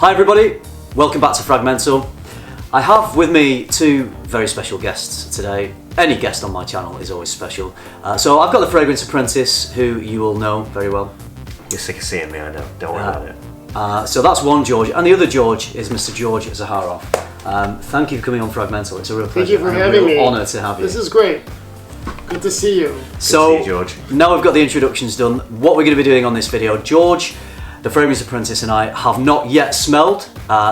Hi everybody, welcome back to FRAG-MENTAL. I have with me two very special guests today. Any guest on my channel is always special. So I've got the fragrance apprentice, who you all know very well. You're sick of seeing me, I know. Don't worry about it. So that's one George, and the other George is Mr. George Zaharoff. Thank you for coming on FRAG-MENTAL. It's a real pleasure. Thank you for having me. Honour to have you. This is great. Good to see you. So, see you, George. Now we've got the introductions done. What we're going to be doing on this video, George, the fragrance apprentice, and I have not yet smelled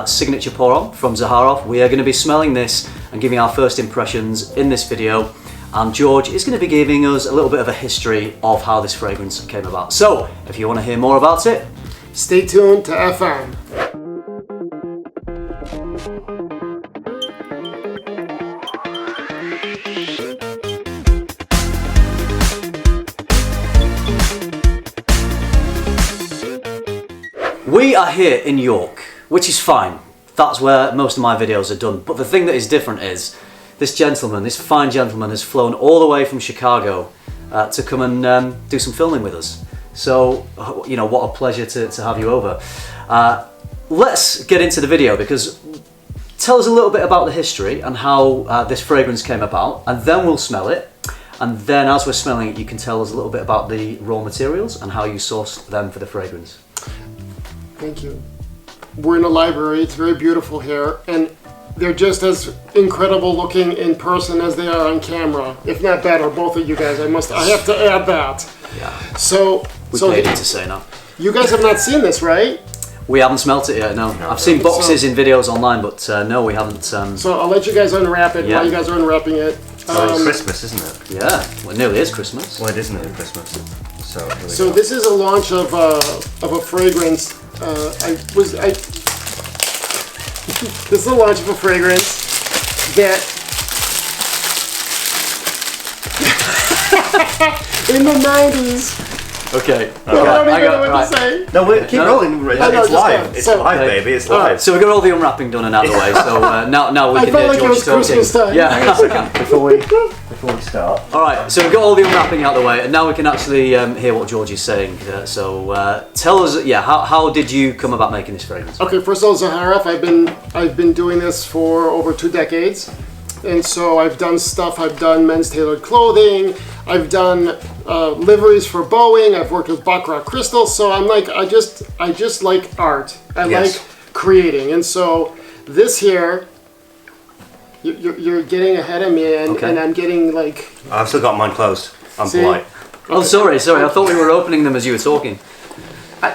Signature Pour Homme from Zaharoff. We are going to be smelling this and giving our first impressions in this video. And George is going to be giving us a little bit of a history of how this fragrance came about. So, if you want to hear more about it, stay tuned to FM. we are here in York, which is fine. That's where most of my videos are done. But the thing that is different is this gentleman, this fine gentleman, has flown all the way from Chicago to come and do some filming with us. So, you know, what a pleasure to have you over. Let's get into the video, because tell us a little bit about the history and how this fragrance came about, and then we'll smell it. And then as we're smelling it, you can tell us a little bit about the raw materials and how you sourced them for the fragrance. Thank you. We're in a library. It's very beautiful here, and they're just as incredible looking in person as they are on camera, if not better. Both of you guys. I have to add that. Yeah. So paid you to say that. You guys have not seen this, right? We haven't smelt it yet. No. I've seen boxes in videos online, but no, we haven't. So I'll let you guys unwrap it while you guys are unwrapping it. It's Christmas, isn't it? Yeah. Well, it nearly is Christmas. Well, it is nearly Christmas. So this is a launch of a fragrance. This is a launch of a fragrance that in the 90s. Okay. I don't even know what to say. No, keep rolling. It's live. It's live, okay. baby. It's live. So we've got all the unwrapping done and out of the way. So now we can hear like George talking. Christmas time. Yeah. Hang on a second, before we start. All right. So we've got all the unwrapping out of the way, and now we can actually hear what George is saying. So tell us, how did you come about making this fragrance? Okay. First of all, Zaharoff. I've been doing this for over 2 decades. And so I've done stuff. I've done men's tailored clothing. I've done liveries for Boeing. I've worked with Baccarat crystals. So I'm like, I just like art. I like creating. And so this here, you're getting ahead of me, and I'm getting like. I've still got mine closed. I'm polite. Oh, sorry. I thought we were opening them as you were talking.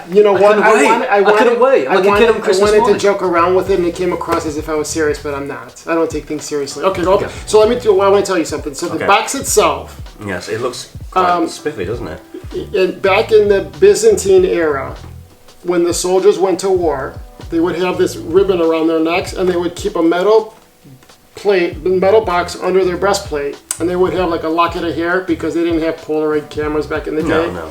You know what? I couldn't wait. I wanted to joke around with it, and it came across as if I was serious, but I'm not. I don't take things seriously. Okay. So I want to tell you something. So the box itself. Yes, it looks quite spiffy, doesn't it? Back in the Byzantine era, when the soldiers went to war, they would have this ribbon around their necks, and they would keep a metal box under their breastplate, and they would have like a locket of hair, because they didn't have Polaroid cameras back in the day. No.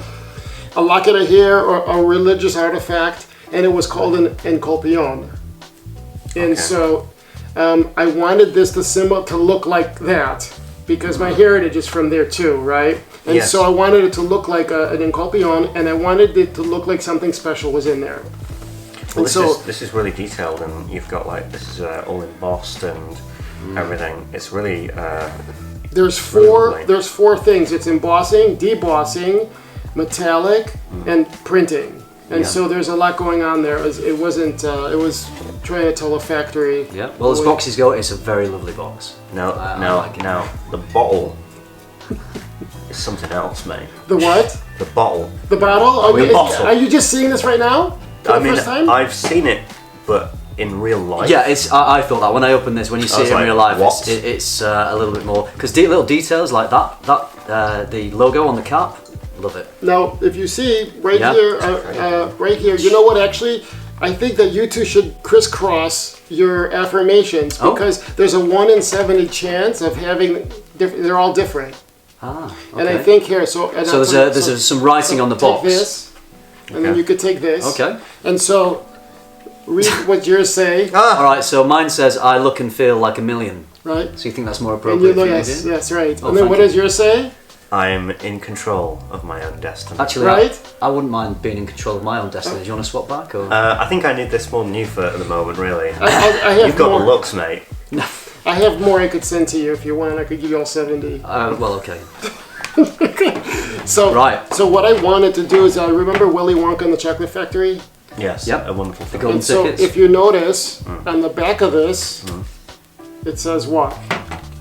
A locket of hair or a religious artifact, and it was called an encolpion. And so I wanted this to look like that, because my heritage is from there too, right? And so I wanted it to look like an encolpion, and I wanted it to look like something special was in there. Well, this is really detailed, and you've got this is all embossed and everything. It's really there's four things. It's embossing, debossing, metallic, and printing. And so there's a lot going on there. It was trying to tell a factory. Yeah. Well, as boxes go, it's a very lovely box. Now the bottle is something else, mate. The what? The bottle. The bottle? Are you just seeing this right now? I mean, I've seen it, but in real life. Yeah, I thought that when I opened this, when you see it in real life, it's a little bit more, because little details like that the logo on the cap. Love it. Now, if you see right here, you know what? Actually, I think that you two should crisscross your affirmations, because there's a 1 in 70 chance of having. They're all different. Okay. And I think here, there's some writing on the box. Take this, and then you could take this. Okay. And so, read what yours say. All right. So mine says, "I look and feel like a million." Right. So you think that's more appropriate? Yes, right. Oh, and then what does yours say? I'm in control of my own destiny. Actually, Right? I wouldn't mind being in control of my own destiny. Do you want to swap back? Or? I think I need this more than you for at the moment, really. I have You've got more, the looks, mate. I have more I could send to you if you want. I could give you all 70. Well, okay. So, Right. So what I wanted to do is, I remember Willy Wonka and the Chocolate Factory. Yes, Yep. a wonderful thing. golden And so tickets. if you notice, on the back of this, it says what?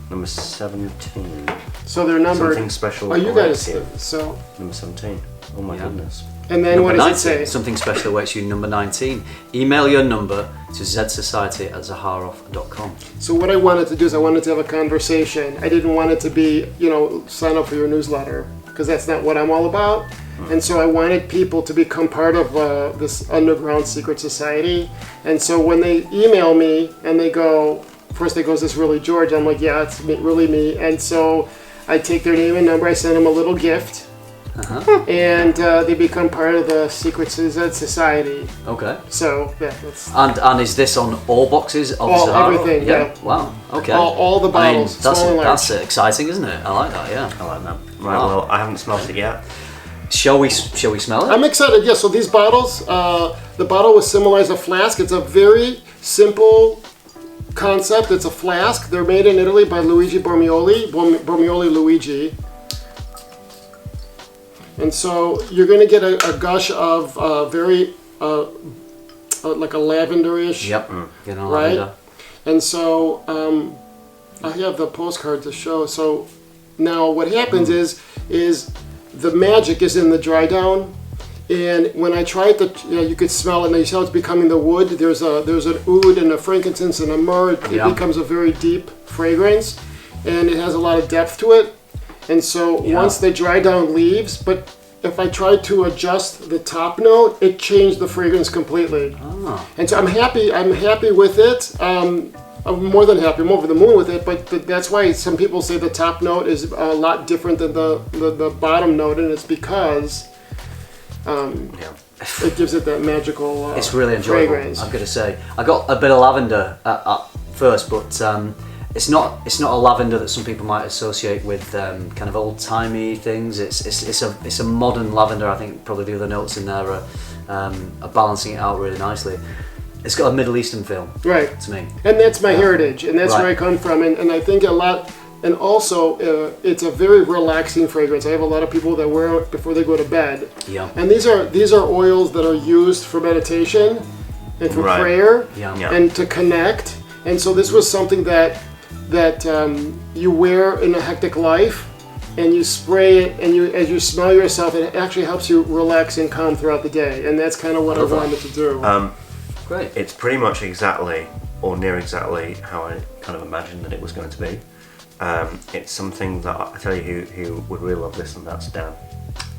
Number 17. So they're numbered. Something special. Oh, you awaits guys. you. So, Number 17. Oh my goodness. and then what Number does it 19. say? Something special awaits you. Number 19. Email your number to zsociety@zaharoff.com. So what I wanted to do is I wanted to have a conversation. I didn't want it to be, sign up for your newsletter, because that's not what I'm all about. And so I wanted people to become part of this underground secret society. And so when they email me and they go, first they go, is this really George? I'm like, yeah, it's really me. And so I take their name and number, I send them a little gift, and they become part of the secret society. Okay. So that's And is this on all boxes of All- Zaharoff? everything, yeah. Wow. Okay. all the bottles, small and large. That's exciting, isn't it? I like that. Yeah. I like that. Right, Wow. well, I haven't smelt it yet. Shall we smell it? I'm excited. Yeah. So these bottles, the bottle was symbolized a flask. It's a very simple concept. It's a flask. They're made in Italy by Luigi Bormioli Luigi. And so you're going to get a gush of very like a lavenderish. Yep. You know, Right? lavender. And so I have the postcard to show. So now what happens is the magic is in the dry down. And when I tried to, you could smell it. And you see how it's becoming the wood. There's an oud and a frankincense and a myrrh. It Yeah. becomes a very deep fragrance, and it has a lot of depth to it. And so once the dry down leaves, but if I tried to adjust the top note, it changed the fragrance completely. Oh. And so I'm happy with it. I'm more than happy. I'm over the moon with it. But that's why some people say the top note is a lot different than the bottom note, and it's because it gives it that magical It's really enjoyable. fragrance. I've got to say, I got a bit of lavender at first, but it's not a lavender that some people might associate with kind of old timey things. It's a modern lavender. I think probably the other notes in there are balancing it out really nicely. It's got a Middle Eastern feel, Right. to me. And that's my heritage, and that's Right. where I come from. And I think a lot, and also it's a very relaxing fragrance. I have a lot of people that wear it before they go to bed. Yeah. And these are oils that are used for meditation and for Right. prayer Yeah. Yeah. and to connect. And so this was something that you wear in a hectic life, and you spray it, and as you smell yourself, it actually helps you relax and calm throughout the day. And that's kind of what I wanted to do. Great. It's pretty much exactly, or near exactly, how I kind of imagined that it was going to be. It's something that I tell you who would really love this, and that's Dan.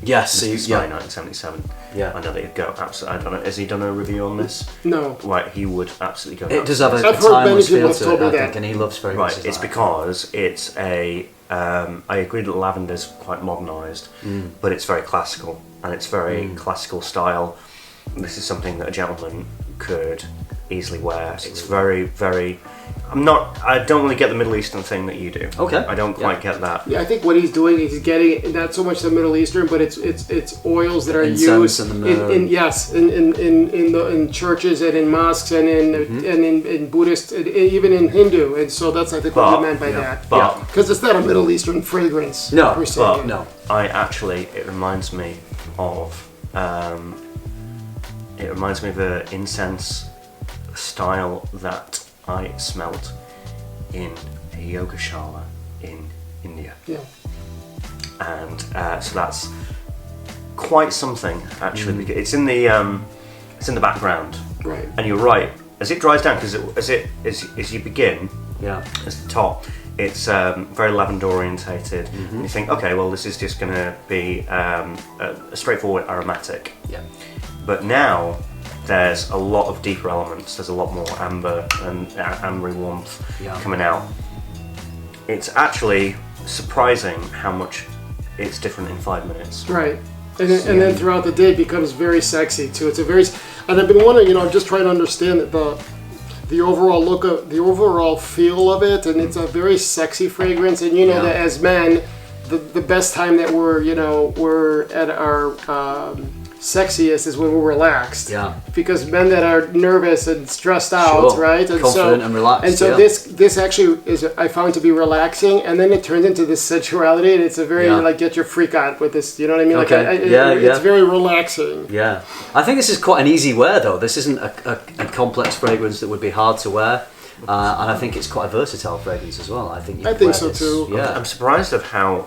Yes. So Mr. yeah. Spy 1977. Yeah. I know that he'd go absolutely. I don't know. Has he done a review on this? No. Right, he would absolutely go. It does have a I've heard many timeless people feel have to told it, me I that. think, and he loves very Right, much. it's because it's a. I agree that lavender's quite modernised, but it's very classical, and it's very classical style. This is something that a gentleman could easily wear. Absolutely. It's very, very. I don't really get the Middle Eastern thing that you do. Okay. I don't quite get that. Yeah, I think what he's doing is he's getting not so much the Middle Eastern, but it's oils that are Incense used and the myrrh. in churches and in mosques and in Buddhist and even in Hindu, and so that's I think what But- you meant by yeah. that. But Because it's not a Middle Eastern fragrance. No, per se. but no. it reminds me of an incense style that I smelt in a yogashala in India, Yeah. and so that's quite something actually. Because it's in the background, Right. and you're right. As it dries down, because as you begin, Yeah. as the top, it's very lavender orientated. And you think, okay, well, this is just going to be a straightforward aromatic. Yeah. But now there's a lot of deeper elements. There's a lot more amber and ambery warmth coming out. It's actually surprising how much it's different in 5 minutes. Right. And then throughout the day it becomes very sexy too. It's a very, and I've been wondering, I'm just trying to understand the overall look of the overall feel of it, and it's a very sexy fragrance. And that as men, the best time that we're at our sexiest is when we're relaxed. Yeah. Because men that are nervous and stressed out, Sure. right? And Confident and relaxed. And so yeah. this actually is, I found to be relaxing, and then it turns into this sensuality, and it's a very like get your freak out with this. You know what I mean? Okay. Like it's very relaxing. Yeah. I think this is quite an easy wear though. This isn't a complex fragrance that would be hard to wear. And I think it's quite a versatile fragrance as well. I think you could wear so this. too. Yeah. I'm surprised of how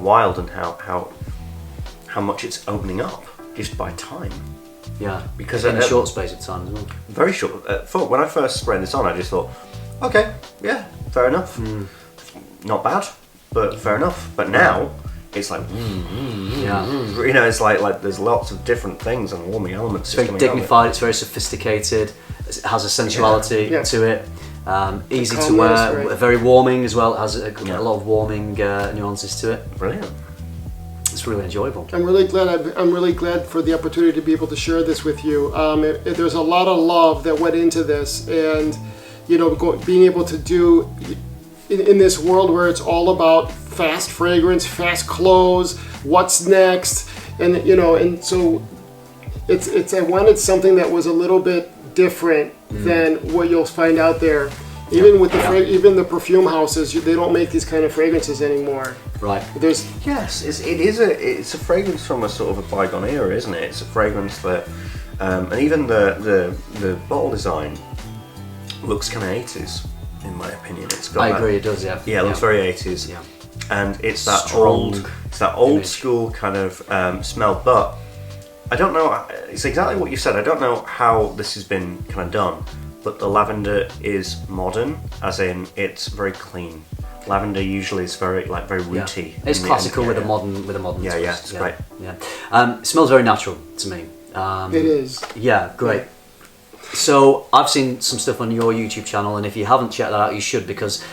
wild and how much it's opening up just by time. Yeah. Because in a short space of time as well. Very short. When I first sprayed this on, I just thought, okay, yeah, fair enough. Not bad, but fair enough. But now it's like, it's like there's lots of different things and warming elements. It's very dignified. It's very sophisticated. It has a sensuality to it. Easy to wear. Right. Very warming as well. It has a lot of warming nuances to it. Brilliant. It's really enjoyable. I'm really glad for the opportunity to be able to share this with you. There's a lot of love that went into this, and being able to do in this world where it's all about fast fragrance, fast clothes, what's next, and so it's I wanted something that was a little bit different than what you'll find out there. Even with even the perfume houses, they don't make these kind of fragrances anymore. Right. It's a fragrance from a sort of a bygone era, isn't it? It's a fragrance that, and even the bottle design looks kind of 80s, in my opinion. It's got I agree, it does, yeah. Yeah, it looks very 80s. Yeah. And it's that Strong old image. school kind of smell, but I don't know, it's exactly what you said. I don't know how this has been kind of done, but the lavender is modern, as in it's very clean. Lavender usually is very rooty. Yeah. It's classical with a modern twist. Yeah, it's great. Yeah. It smells very natural to me. It is. Yeah, great. So I've seen some stuff on your YouTube channel, and if you haven't checked that out, you should, because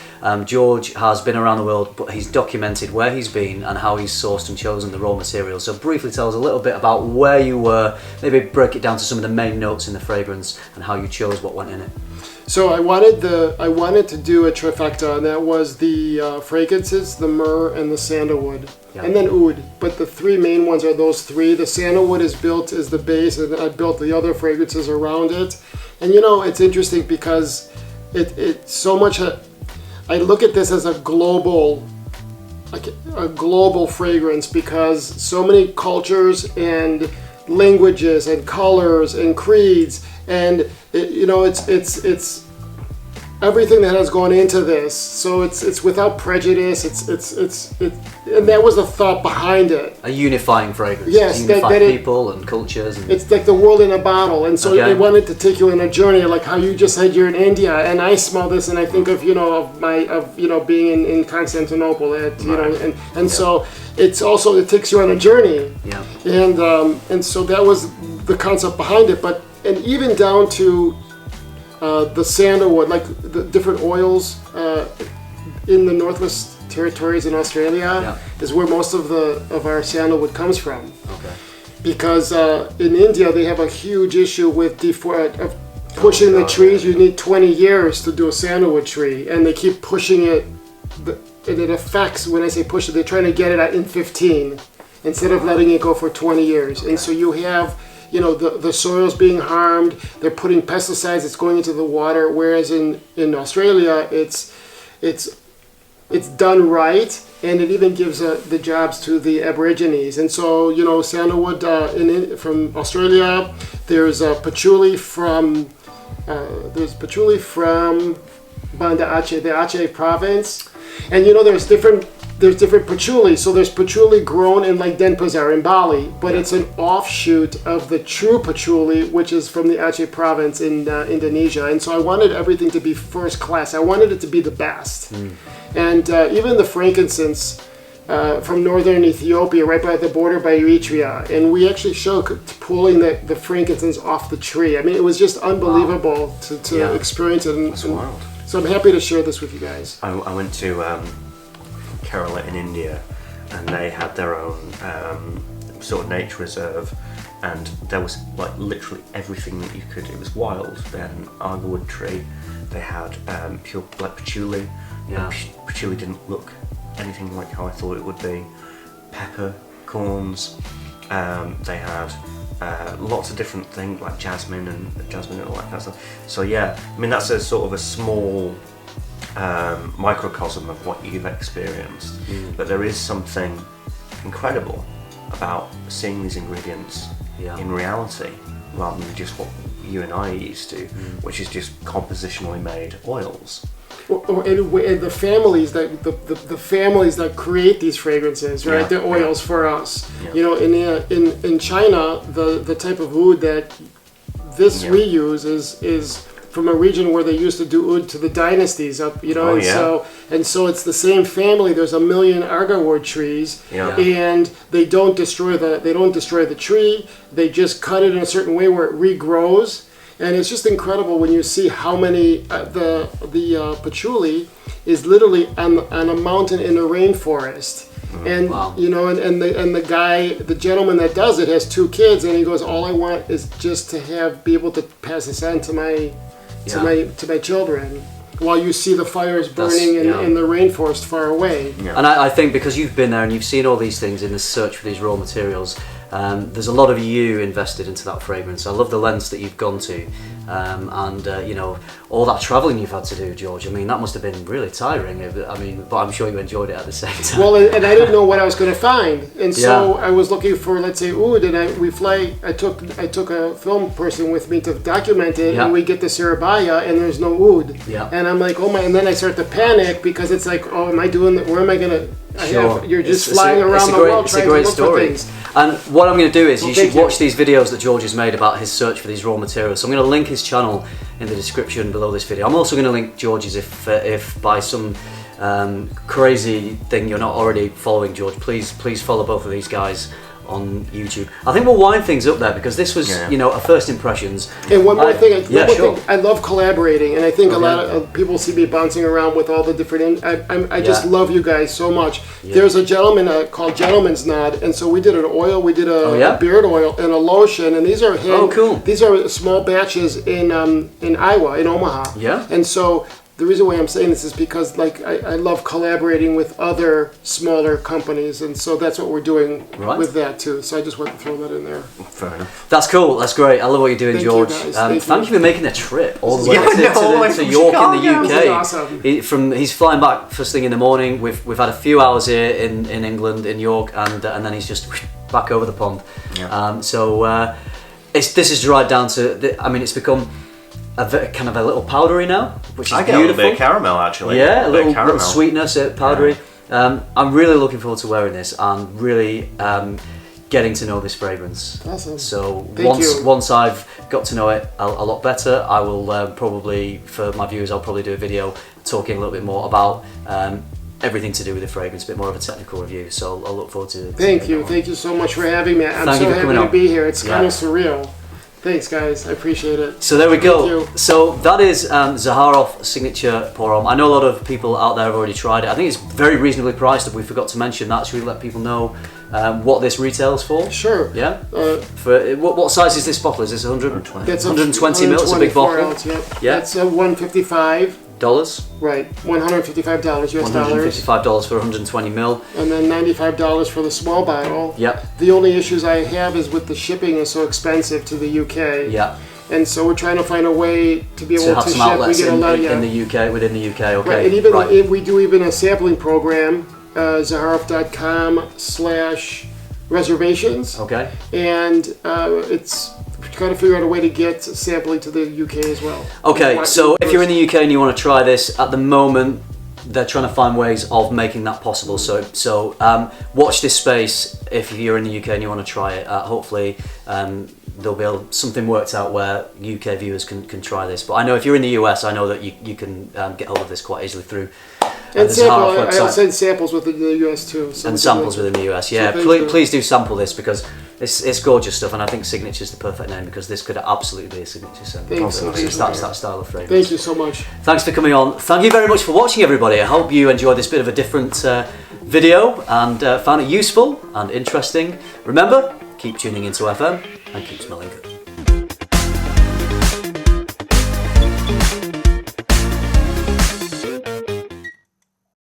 George has been around the world, but he's documented where he's been and how he's sourced and chosen the raw materials. So briefly tell us a little bit about where you were, maybe break it down to some of the main notes in the fragrance and how you chose what went in it. So I wanted to do a trifecta, and that was the fragrances, the myrrh, and the sandalwood, and then oud. But the three main ones are those three. The sandalwood is built as the base, and I built the other fragrances around it. And it's interesting because it's so much. I look at this as a global fragrance, because so many cultures and languages and colors and creeds, and it's everything that has gone into this. So it's without prejudice. And that was the thought behind it. A unifying fragrance. Yes, unify people and cultures. And it's like the world in a bottle. And so they wanted to take you on a journey, like how you just said you're in India, and I smell this, and I think of being in Constantinople, so it's also, it takes you on a journey. Yeah. And so that was the concept behind it. But and even down to the sandalwood, like the different oils in the Northwest Territories in Australia, is where most of our sandalwood comes from. Okay. Because in India they have a huge issue with pushing the trees. You need 20 years to do a sandalwood tree, and they keep pushing it, and it affects. When I say push it, they're trying to get it in 15 instead of letting it go for 20 years. And so you have the soil's being harmed. They're putting pesticides. It's going into the water. Whereas in Australia, it's done right, and it even gives the jobs to the Aborigines. And so sandalwood from Australia. There's patchouli from Banda Aceh, the Aceh province, and there's different patchouli. So there's patchouli grown in like Denpasar in Bali, but it's an offshoot of the true patchouli, which is from the Aceh province in Indonesia. And so I wanted everything to be first class. I wanted it to be the best. And even the frankincense from northern Ethiopia, right by the border by Eritrea. And we actually showed pulling the frankincense off the tree. I mean, it was just unbelievable to experience it. That's wild. So I'm happy to share this with you guys. I went to Kerala in India, and they had their own sort of nature reserve, and there was like literally everything that you could. It was wild. They had an agarwood tree. They had pure like patchouli. Yeah. Patchouli didn't look anything like how I thought it would be. Peppercorns. They had lots of different things like jasmine and all that kind of stuff. So yeah, I mean that's a sort of a small microcosm of what you've experienced. But there is something incredible about seeing these ingredients in reality, rather than just what you and I are used to, which is just compositionally made oils. And the families that the families that create these fragrances, right? Yeah, The oils for us. Yeah. You know, in China, the type of oud that we use is from a region where they used to do oud to the dynasties up. You know, so it's the same family. There's a million agarwood trees, and they don't destroy the tree. They just cut it in a certain way where it regrows. And it's just incredible when you see how many the patchouli is literally on a mountain in a rainforest, and you know, and the gentleman that does it has 2 kids, and he goes, all I want is just to be able to pass this on to my children, while you see the fires burning in the rainforest far away. And I think because you've been there and you've seen all these things in the search for these raw materials, there's a lot of you invested into that fragrance. I love the lengths that you've gone to, and you know, all that travelling you've had to do, George. I mean, that must have been really tiring. I mean, but I'm sure you enjoyed it at the same time. Well, and I didn't know what I was going to find, and so I was looking for, let's say, oud, and I took a film person with me to document it, and we get to Surabaya, and there's no oud, and I'm like, oh my, and then I start to panic because it's like, oh, am I doing that? Where am I going to? You're just flying around the world trying to look for things. And what I'm going to do is, you should watch these videos that George has made about his search for these raw materials. So I'm going to link his channel in the description below this video. I'm also going to link George's if by some crazy thing you're not already following George, please follow both of these guys on YouTube. I think we'll wind things up there because this was, you know, a first impressions. And one more thing, I love collaborating, and I think a lot of people see me bouncing around with all the different. I just love you guys so much. There's a gentleman called Gentleman's Nod, and so we did an oil, we did a beard oil and a lotion, and these are these are small batches in Iowa, in Omaha. Yeah. And so the reason why I'm saying this is because, like, I love collaborating with other smaller companies, and so that's what we're doing with that too. So I just wanted to throw that in there. Fair enough. That's cool. That's great. I love what you're doing, George. Thank you for making the trip all the way to York in the UK. Awesome. He's flying back first thing in the morning. We've had a few hours here in England, in York, and then he's just back over the pond. Yeah. This is dried down to. I mean, it's become kind of a little powdery now, which is beautiful. I get a little bit of caramel actually. Yeah, a little sweetness, powdery. Yeah. I'm really looking forward to wearing this and really getting to know this fragrance. Awesome. So once I've got to know it a lot better, I will probably, for my viewers, I'll probably do a video talking a little bit more about everything to do with the fragrance, a bit more of a technical review. So I'll look forward to. Thank you so much for having me. I'm so happy to be here. It's kind of surreal. Thanks, guys. I appreciate it. So there we go. So that is Zaharoff Signature Pour Homme. I know a lot of people out there have already tried it. I think it's very reasonably priced. If we forgot to mention that, should we let people know what this retails for? Sure. Yeah. For what size is this bottle? Is this 120? That's 120 ml. It's a big bottle. Ounce, yeah. That's $155. Right, $155 US dollars. $155 for 120 ml. And then $95 for the small bottle. Yep. The only issues I have is with the shipping is so expensive to the UK. Yeah. And so we're trying to find a way to be able to have some ship. outlets we get a lot, in the UK, within the UK. Okay. Right, and even we do even a sampling program, Zaharoff.com/reservations. Okay. And it's trying to figure out a way to get sampling to the UK as well. Okay, so if you're in the UK and you want to try this, at the moment they're trying to find ways of making that possible. So watch this space if you're in the UK and you want to try it. Hopefully there'll be something worked out where UK viewers can try this. But I know if you're in the US, I know that you can get hold of this quite easily through and I'll send samples within the US too. So and samples within the US, yeah. So please do sample this because it's gorgeous stuff, and I think Signature is the perfect name because this could absolutely be a signature scent. Thanks. It's that style of fragrance. Thank you so much. Thanks for coming on. Thank you very much for watching, everybody. I hope you enjoyed this bit of a different video and found it useful and interesting. Remember, keep tuning into FM and keep smelling good.